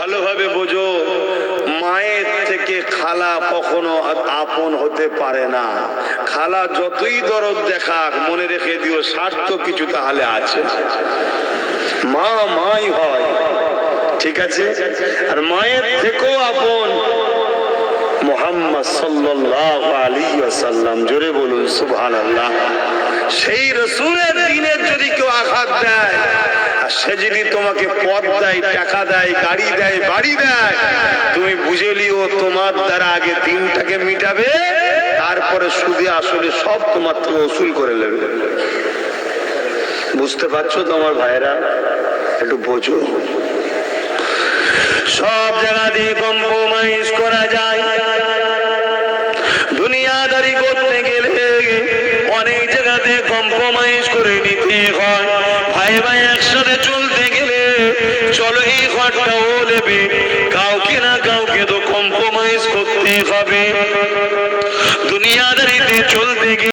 ভালোভাবে বোঝো, মায়ের থেকে খালা কখনো আপন হতে পারে না। খালা যতই দরদ দেখাক, মনে রেখে দিও স্বার্থ কিছু তাহলে আছে। মা মাই হয়, ঠিক আছে? আর মায়ের থেকেও আপন মুহাম্মদ সাল্লাল্লাহু আলাইহি ওয়াসাল্লাম। জোরে বলুন সুবহানাল্লাহ। সেই রাসূলের দ্বীনের যদি কেউ আঘাত দেয়, আর সে যদি তোমাকে পদ দেয়, টাকা দেয়, গাড়ি দেয়, বাড়ি দেয়, তুমি বুঝে লিও তোমার দ্বারা আগে দিনটাকে মিটাবে, তারপরে সুদে আসলে সব তোমার থেকে ওসুল করে নেবে। বুঝতে পারছো তোমার ভাইরা? একটু বোঝো। সব জায়গা দিয়ে কম্প্রোমাইজ করা যায়, দুনিয়াদারি করতে গেলে অনেক জায়গাতে কম্প্রোমাইজ করে নিতে হয়। ভাই ভাই একসাথে চলতে গেলে চলো এই ঘরটাও নেবে, কাউকে না কাউকে তো কম্প্রোমাইজ করতে হবে। দুনিয়াদারিতে চলতে গেলে